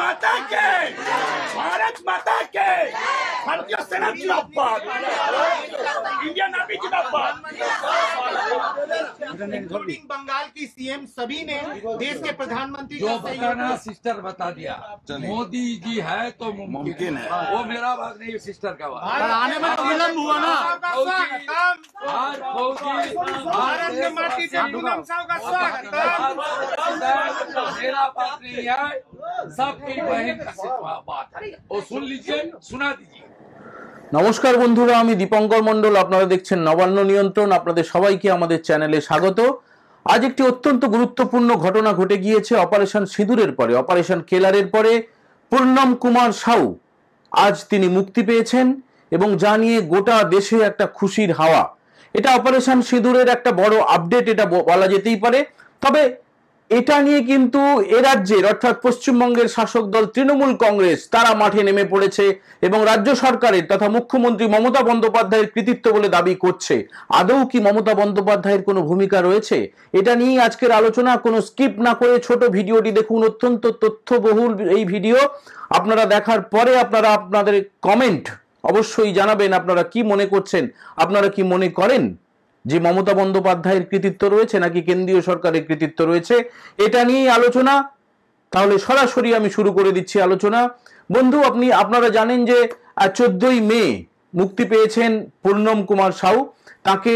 माता के, भारत माता के, भारतीय सेना जिंदाबाद, इंडियन आर्मी जिंदाबाद। इंक्लूडिंग बंगाल की सीएम सभी ने देश के प्रधानमंत्री जो बताना सिस्टर बता दिया। मोदी जी है तो मुमकिन है, वो मेरा बात नहीं, सिस्टर का बात। आने में विलम्ब हुआ ना। भारत की माटी से पूनम साहब का स्वागत। मेरा बात नहीं है, सबकी बहन का बात है, वो सुन लीजिए, सुना दीजिए। নমস্কার বন্ধুরা, আমি দীপঙ্কর মণ্ডল। আপনারা দেখছেন নবান্ন নিয়ন্ত্রণ। আপনাদের সবাইকে আমাদের চ্যানেলে স্বাগত। আজ একটি অত্যন্ত গুরুত্বপূর্ণ ঘটনা ঘটে গিয়েছে অপারেশন সিঁদুরের পরে, অপারেশন কেলারের পরে। পূর্ণম কুমার সাউ আজ তিনি মুক্তি পেয়েছেন এবং যা নিয়ে গোটা দেশে একটা খুশির হাওয়া। এটা অপারেশন সিঁদুরের একটা বড় আপডেট, এটা বলা যেতেই পারে। তবে এটা নিয়ে কিন্তু এ রাজ্যের অর্থাৎ পশ্চিমবঙ্গের শাসক দল তৃণমূল কংগ্রেস তারা মাঠে নেমে পড়েছে এবং রাজ্য সরকারের তথা মুখ্যমন্ত্রী মমতা বন্দ্যোপাধ্যায়ের কৃতিত্ব বলে দাবি করছে। আদৌ কি মমতা বন্দ্যোপাধ্যায়ের কোনো ভূমিকা রয়েছে? এটা নিয়ে আজকের আলোচনা। কোনো স্কিপ না করে ছোট ভিডিওটি দেখুন, অত্যন্ত তথ্যবহুল এই ভিডিও। আপনারা দেখার পরে আপনারা আপনাদের কমেন্ট অবশ্যই জানাবেন, আপনারা কি মনে করছেন, আপনারা কি মনে করেন যে মমতা বন্দ্যোপাধ্যায়ের কৃতিত্ব রয়েছে নাকি কেন্দ্রীয় সরকারের কৃতিত্ব রয়েছে, এটা নিয়েই আলোচনা। তাহলে সরাসরি আমি শুরু করে দিচ্ছি আলোচনা। বন্ধু, আপনারা জানেন যে 14ই মে মুক্তি পেয়েছেন পূর্ণম কুমার সাউ। তাকে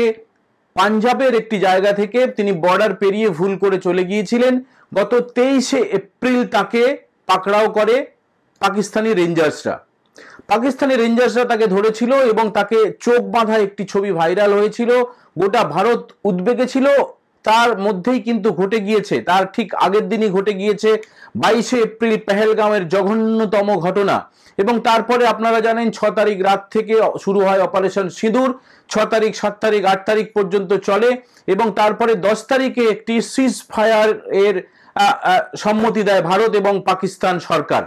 পাঞ্জাবের একটি জায়গা থেকে তিনি বর্ডার পেরিয়ে ভুল করে চলে গিয়েছিলেন। গত 23শে এপ্রিল তাকে পাকড়াও করে পাকিস্তানি রেঞ্জার্সরা। তাকে ধরেছিল এবং তাকে চোখ বাঁধা একটি ছবি ভাইরাল হয়েছিল, গোটা ভারত উদ্বেগে ছিল। তার মধ্যেই কিন্তু ঘটে গিয়েছে, তার ঠিক আগের দিনই ঘটে গিয়েছে 22শে এপ্রিল পেহেলগাঁওয়ের জঘন্যতম ঘটনা। এবং তারপরে আপনারা জানেন 6 তারিখ রাত থেকে শুরু হয় অপারেশন সিঁদুর। 6 তারিখ, 7 তারিখ, 8 তারিখ পর্যন্ত চলে এবং তারপরে 10 তারিখে একটি সিজ ফায়ার এর সম্মতি দেয় ভারত এবং পাকিস্তান সরকার।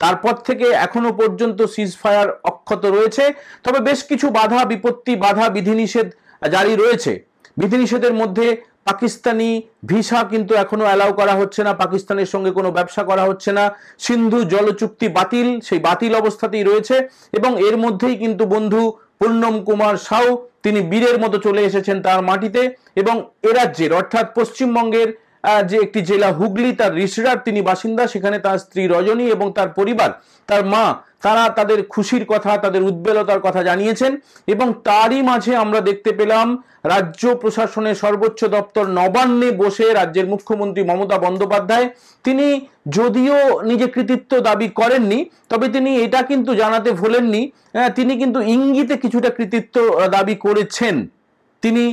তারপর থেকে এখনো পর্যন্ত সিজ ফায়ার অক্ষত রয়েছে। তবে বেশ কিছু বাধা বিপত্তি, বাধা বিধিনিষেধ জারি রয়েছে। বিধিনিষেধের মধ্যে পাকিস্তানি ভিসা কিন্তু এখনো অ্যালাউ করা হচ্ছে না, পাকিস্তানের সঙ্গে কোনো ব্যবসা করা হচ্ছে না। সিন্ধু জল চুক্তি বাতিল, সেই বাতিল অবস্থাতেই রয়েছে। এবং এর মধ্যেই কিন্তু বন্ধু পূর্ণম কুমার সাউ তিনি বীরের মতো চলে এসেছেন তার মাটিতে এবং এ রাজ্যের অর্থাৎ পশ্চিমবঙ্গের যে একটি জেলা হুগলি, তার রিসরার তিনি বাসিন্দা। সেখানে তার স্ত্রী রজনী এবং তার পরিবার, তার মা, তারা তাদের খুশির কথা, তাদের উদ্বেলতার কথা জানিয়েছেন। এবং তারই মাঝে আমরা দেখতে পেলাম রাজ্য প্রশাসনের সর্বোচ্চ দপ্তর নবান্নে বসে রাজ্যের মুখ্যমন্ত্রী মমতা বন্দ্যোপাধ্যায়, তিনি যদিও নিজে কৃতিত্ব দাবি করেননি, তবে তিনি এটা কিন্তু জানাতে ভোলেননি, তিনি কিন্তু ইঙ্গিতে কিছুটা কৃতিত্ব দাবি করেছেন। তিনি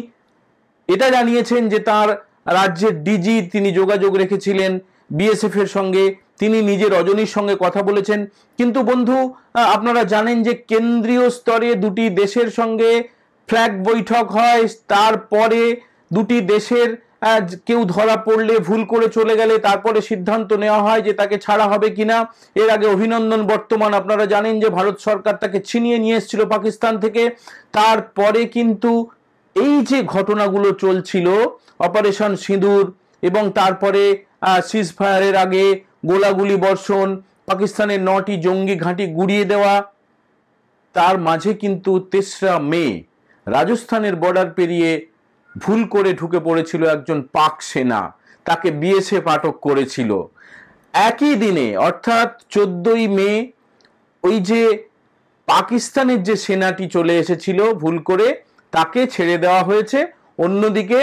এটা জানিয়েছেন যে তার রাজ্যের ডিজি তিনি যোগাযোগ রেখেছিলেন বিএসএফ এর সঙ্গে, তিনি নিজে রজনীর সঙ্গে কথা বলেছেন। কিন্তু বন্ধু, আপনারা জানেন যে কেন্দ্রীয় স্তরে দুটি দেশের সঙ্গে ফ্ল্যাগ বৈঠক হয়, তারপরে দুটি দেশের কেউ ধরা পড়লে, ভুল করে চলে গেলে তারপরে সিদ্ধান্ত নেওয়া হয় যে তাকে ছাড়া হবে কিনা। এর আগে অভিনন্দন বর্তমান আপনারা জানেন যে ভারত সরকার তাকে ছিনিয়ে নিয়ে এসেছিল পাকিস্তান থেকে। তারপরে কিন্তু এই যে ঘটনাগুলো চলছিল অপারেশন সিঁদুর এবং তারপরে সিজ ফায়ারের আগে গোলাগুলি বর্ষণ, পাকিস্তানের 9টি জঙ্গি ঘাঁটি গুড়িয়ে দেওয়া, তার মাঝে কিন্তু 3রা মে রাজস্থানের বর্ডার পেরিয়ে ভুল করে ঢুকে পড়েছিল একজন পাক সেনা, তাকে বিএসএফ আটক করেছিল। একই দিনে অর্থাৎ 14ই মে ওই যে পাকিস্তানের যে সেনাটি চলে এসেছিল ভুল করে, তাকে ছেড়ে দেওয়া হয়েছে। অন্যদিকে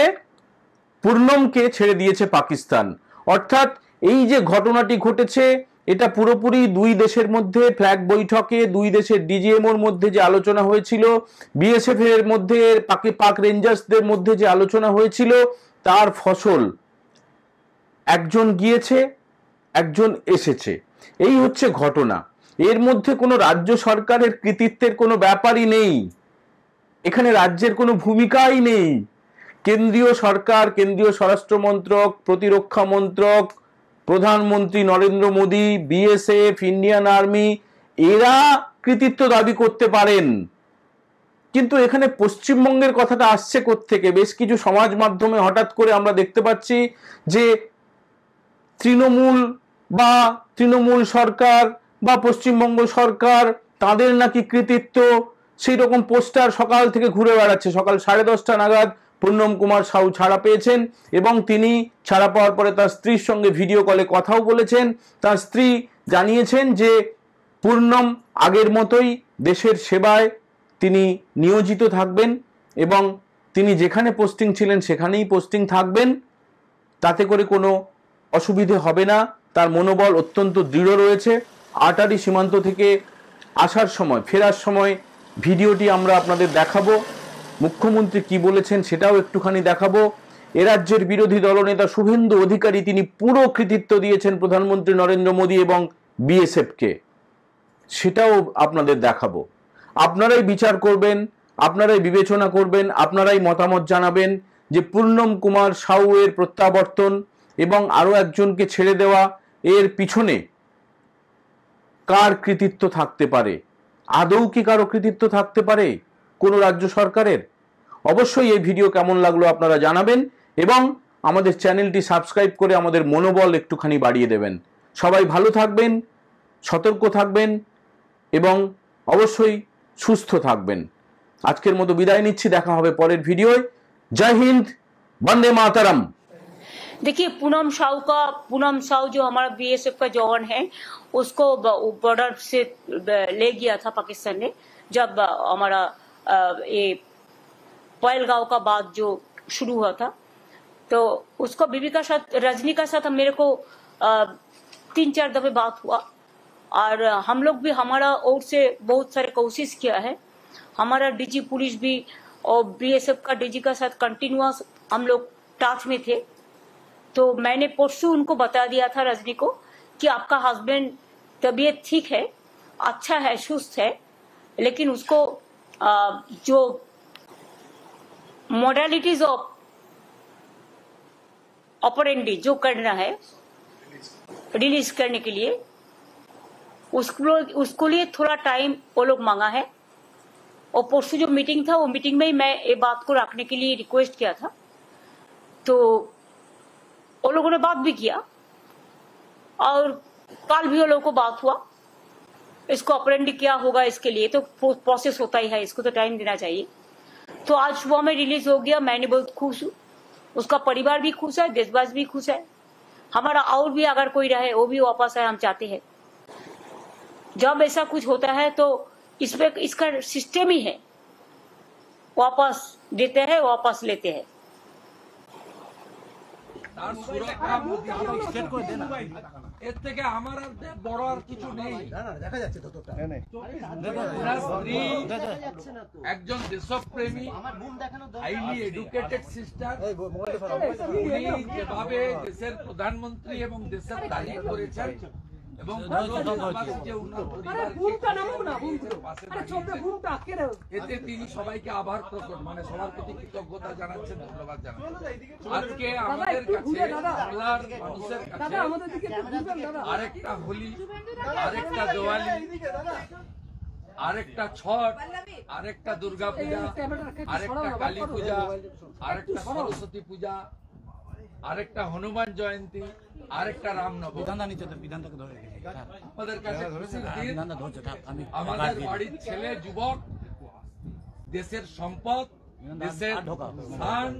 পূর্ণমকে ছেড়ে দিয়েছে পাকিস্তান। অর্থাৎ এই যে ঘটনাটি ঘটেছে, এটা পুরোপুরি দুই দেশের মধ্যে ফ্ল্যাগ বৈঠকে দুই দেশের ডিজিএমওর মধ্যে যে আলোচনা হয়েছিল, বিএসএফ এর মধ্যে পাক রেঞ্জার্সদের মধ্যে যে আলোচনা হয়েছিল, তার ফসল। একজন গিয়েছে, একজন এসেছে, এই হচ্ছে ঘটনা। এর মধ্যে কোনো রাজ্য সরকারের কৃতিত্বের কোনো ব্যাপারই নেই, এখানে রাজ্যের কোনো ভূমিকাই নেই। কেন্দ্রীয় সরকার, কেন্দ্রীয় স্বরাষ্ট্র মন্ত্রক, প্রতিরক্ষা মন্ত্রক, প্রধানমন্ত্রী Narendra Modi, BSF, Indian army, এরা কৃতিত্ব দাবি করতে পারেন। কিন্তু এখানে পশ্চিমবঙ্গের কথাটা আসছে কোত্থেকে? বেশ কিছু সমাজ মাধ্যমে হঠাৎ করে আমরা দেখতে পাচ্ছি যে তৃণমূল বা তৃণমূল সরকার বা পশ্চিমবঙ্গ সরকার তাদের নাকি কৃতিত্ব, সেই রকম পোস্টার সকাল থেকে ঘুরে বেড়াচ্ছে। সকাল 10:30 নাগাদ পূর্ণম কুমার সাউ ছাড়া পেয়েছেন এবং তিনি ছাড়া পাওয়ার পরে তার স্ত্রীর সঙ্গে ভিডিও কলে কথাও বলেছেন। তার স্ত্রী জানিয়েছেন যে পূর্ণম আগের মতোই দেশের সেবায় তিনি নিয়োজিত থাকবেন এবং তিনি যেখানে পোস্টিং ছিলেন সেখানেই পোস্টিং থাকবেন, তাতে করে কোনো অসুবিধে হবে না। তার মনোবল অত্যন্ত দৃঢ় রয়েছে। আটারি সীমান্ত থেকে আসার সময়, ফেরার সময় ভিডিওটি আমরা আপনাদের দেখাবো। মুখ্যমন্ত্রী কি বলেছেন সেটাও একটুখানি দেখাবো। এ রাজ্যের বিরোধী দলনেতা শুভেন্দু অধিকারী তিনি পুরো কৃতিত্ব দিয়েছেন প্রধানমন্ত্রী নরেন্দ্র মোদী এবং বিএসএফকে, সেটাও আপনাদের দেখাবো। আপনারাই বিচার করবেন, আপনারাই বিবেচনা করবেন, আপনারাই মতামত জানাবেন যে পূর্ণম কুমার সাউ এর প্রত্যাবর্তন এবং আরো একজনকে ছেড়ে দেওয়া এর পিছনে কার কৃতিত্ব থাকতে পারে। আদৌ কি কারো কৃতিত্ব থাকতে পারে কোনো রাজ্য সরকারের? অবশ্যই এই ভিডিও কেমন লাগলো আপনারা জানাবেন এবং আমাদের চ্যানেলটি সাবস্ক্রাইব করে আমাদের মনোবল একটুখানি বাড়িয়ে দেবেন। সবাই ভালো থাকবেন, সতর্ক থাকবেন এবং অবশ্যই সুস্থ থাকবেন। আজকের মতো বিদায় নিচ্ছি, দেখা হবে পরের ভিডিওয়। জয় হিন্দ, বন্দে मातरम। देखिए, पूनम साहू जो हमारा बीएसएफ का जवान है, उसको बॉर्डर से ले गया था पाकिस्तान ने, जब हमारा ये पहलगांव का बाद जो शुरू हुआ था। तो उसको बीबी का साथ, रजनी का साथ मेरे को 3-4 दफे बात हुआ और हम लोग भी हमारा ओर से बहुत सारे कोशिश किया है। हमारा डीजी पुलिस भी और बीएसएफ का डीजी का साथ कंटिन्यूअस हम लोग टच में थे। तो मैंने परसों उनको बता दिया था, रजनी को, कि आपका हस्बैंड तबीयत ठीक है, अच्छा है, सुस्त है, लेकिन उसको जो मॉडलिटीज ऑफ ऑपरेंडी जो करना है रिलीज करने के लिए, उसको लिए थोड़ा टाइम वो लोग मांगा है। और परसों जो मीटिंग था, वो मीटिंग में ही मैं ये बात को रखने के लिए रिक्वेस्ट किया था। तो वो लोगों ने बात भी किया और कल भी वो लोगों को बात हुआ। इसको ऑपरेंडी क्या होगा इसके लिए तो प्रोसेस होता ही है, इसको तो टाइम देना चाहिए। तो आज सुबह में रिलीज हो गया, मैंने बहुत खुश हूँ, उसका परिवार भी खुश है, देशवासी भी खुश है। हमारा और भी अगर कोई रहे वो भी वापस आए, हम चाहते हैं। जब ऐसा कुछ होता है तो इसमें इसका सिस्टम ही है, वापस देते हैं वापस लेते हैं। তার সুরক্ষা মোদী এর থেকে আমার আর বড় আর কিছু নেই। স্ত্রী একজন দেশপ্রেমী, হাইলি এডুকেটেড সিস্টার, উনি যেভাবে দেশের প্রধানমন্ত্রী এবং দেশের তারিফ করেছেন এবং এতে তিনি সবাইকে আভার প্রকট, মানে সবার প্রতি কৃতজ্ঞতা জানাচ্ছেন, ধন্যবাদ জানাচ্ছেন। আজকে আমাদের কাছে, বাংলার মানুষের কাছে আরেকটা হোলি, আরেকটা দিওয়ালি, আরেকটা ছট, আরেকটা দুর্গা পূজা, আরেকটা কালী পূজা, আরেকটা সরস্বতী পূজা, আরেকটা হনুমান জয়ন্তী, আরেকটা রামনবমী। আমাদের কাছে খুশির দিন। আমাদের বাড়ির ছেলে যুবক দেশের সম্পদ, দেশের মান,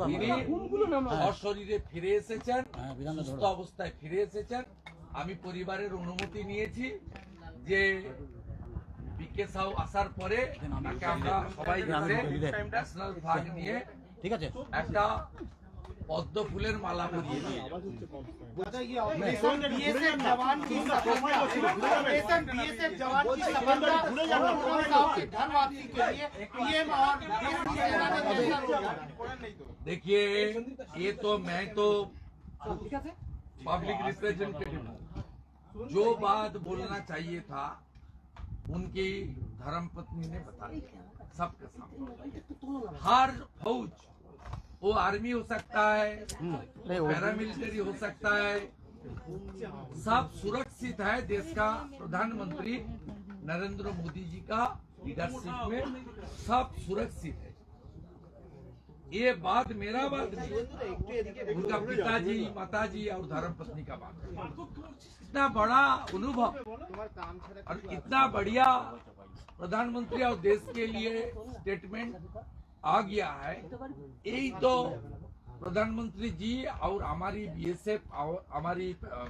তিনি সশরীরে ফিরে এসেছেন, সুস্থ অবস্থায় ফিরে এসেছেন। আমি পরিবারের অনুমতি নিয়েছি যে বিকে সাউ আসার পরে তাকে আমরা সবাই ন্যাশনাল ফ্ল্যাগ নিয়ে ঠিক আছে একটা পদ্ম ফুলের মালা পরিয়ে দিই। देखिए, ये तो मैं तो पब्लिक रिप्रेजेंटेटिव हूँ, जो बात बोलना चाहिए था उनकी धर्मपत्नी ने बता दिया सबके सामने। हर फौज, वो आर्मी हो सकता है, पैरामिलिट्री हो सकता है, सब सुरक्षित है। देश का प्रधानमंत्री नरेंद्र मोदी जी का लीडरशिप में सब सुरक्षित है। ये बात मेरा बात नहीं, उनका पिताजी, माताजी और धर्मपत्नी का बात। इतना बड़ा अनुभव और इतना बढ़िया प्रधानमंत्री और देश के लिए स्टेटमेंट आ गया है। यही तो प्रधानमंत्री जी और हमारी बीएसएफ और हमारी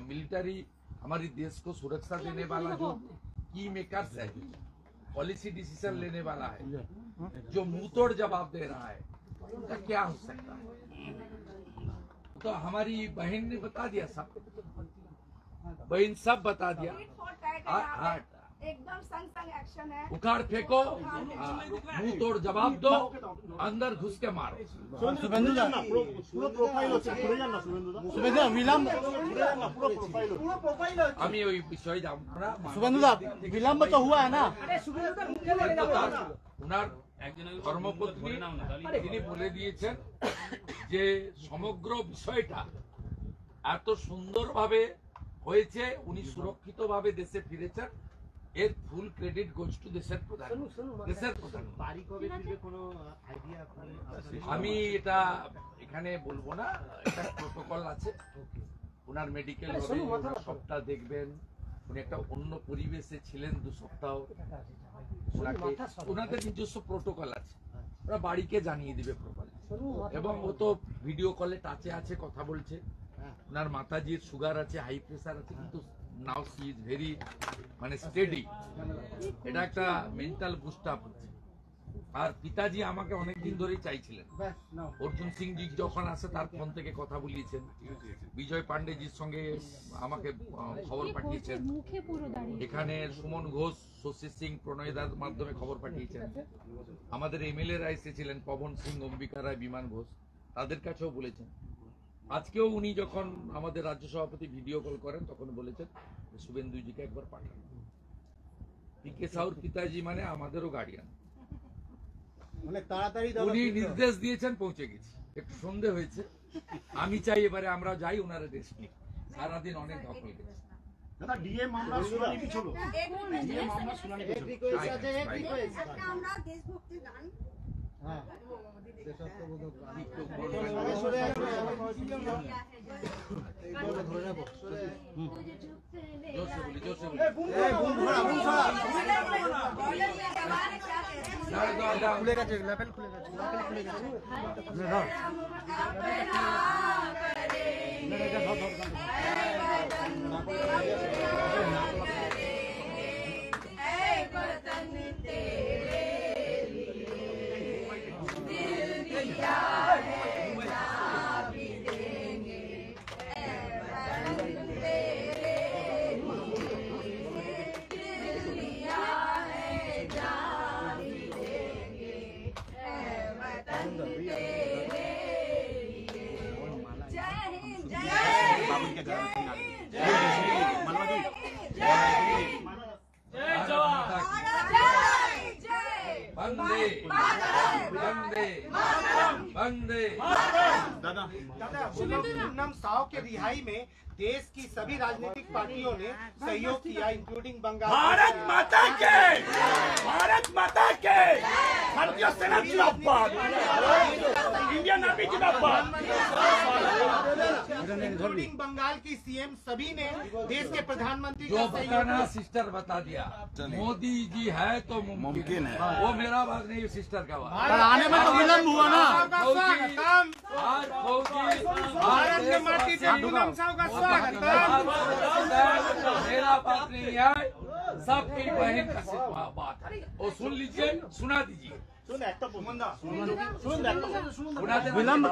मिलिट्री हमारी देश को सुरक्षा देने वाला जो की मेकर्स है, पॉलिसी डिसीजन लेने वाला है, जो मुंह तोड़ जवाब दे रहा है, उनका क्या हो सकता है? तो हमारी बहन ने बता दिया, सब बहन सब बता दिया। एकदम संग एक्शन है। उखाड़ फेंको, मुंह तोड़ जवाब दो, अंदर घुस के मारो। আমি ওই বিষয়ে যাব না। শুভেন্দুদা বিলম্ব তো হুয়া না। ওনার একজন ধর্মপত্নী তিনি বলে দিয়েছেন যে সমগ্র বিষয়টা এত সুন্দরভাবে হয়েছে, উনি সুরক্ষিতভাবে দেশে ফিরেছেন, এর ফুল ক্রেডিট গোজ টু দেশের প্রধান। আমি এটা এখানে বলবো না, এটা প্রোটোকল আছে, ওনার মেডিকেল হবে, ওনার সবটা দেখবেন। উনি একটা অন্য পরিবেশে ছিলেন 2 সপ্তাহ, ওনাদের নিজস্ব প্রোটোকল আছে, ওরা বাড়িকে জানিয়ে দিবে প্রপারলি। এবং ও তো ভিডিও কলে টাচে আছে, কথা বলছে। ওনার মাতাজির সুগার আছে, হাই প্রেসার আছে, কিন্তু নাও সি ইজ ভেরি মানে স্টেডি। এটা একটা মেন্টাল বুস্ট আপ হচ্ছে। আর পিতাজি আমাকে অনেকদিন ধরেই চাইছিলেন। অর্জুন সিং জি যখন আসে তার ফোন থেকে কথা বলিয়েছেন, বিজয় পান্ডেজির সঙ্গে আমাকে খবর পাঠিয়েছেন, এখানে সুমন ঘোষ, শশী সিং, প্রণয়দার মাধ্যমে খবর পাঠিয়েছেন। আমাদের এমএলএ রা এসেছিলেন, পবন সিং, অম্বিকা রায়, বিমান ঘোষ, তাদের কাছেও বলেছেন। আজকেও উনি যখন আমাদের রাজ্য সভাপতি ভিডিও কল করেন তখন বলেছেন শুভেন্দুজিকে একবার পাঠান। পিকে সাউর পিতাজি মানে আমাদেরও গার্ডিয়ান, উনি নির্দেশ দিয়েছেন, পৌঁছে গেছি। একটু সন্দেহ হয়েছে, আমি চাই এবারে আমরা যাই, ওনারা রেস্ট নিই। সারাদিন অনেক ধকল গেছে। দাদা ডিএ মামলা শুনানি কি ছিল? ডিএ মামলা শুনানি কি ছিল? আমরা দেশভক্তি গান হ্যাঁ জোরসে বলি, জোরসে বলি। খুলে গেছে, লেভেল খুলে গেছে, লেভেল খুলে গেছে। वंदे वंदे वंदे। दादा पूनम साव के रिहाई में देश की सभी राजनीतिक पार्टियों ने सहयोग किया, इंक्लूडिंग बंगाल। भारत माता के, भारत माता के, भारतीय सेना जिंदाबाद, इंडियन आर्मी जिंदाबाद। इंक्लूडिंग बंगाल की सीएम सभी ने देश के प्रधानमंत्री जो बताना सिस्टर बता दिया, मोदी जी है तो मुमकिन है। वो मेरा बात नहीं, सिस्टर का बात। आने में तो विलम्ब हुआ ना। भारत की माटी से पूनम साव का स्वागत। मेरा बात नहीं है, सबकी बहन का बात है। वो सुन लीजिए, सुना दीजिए, শুন একটা সুমন দা, শুন একটা सुना दे। বিলম্ব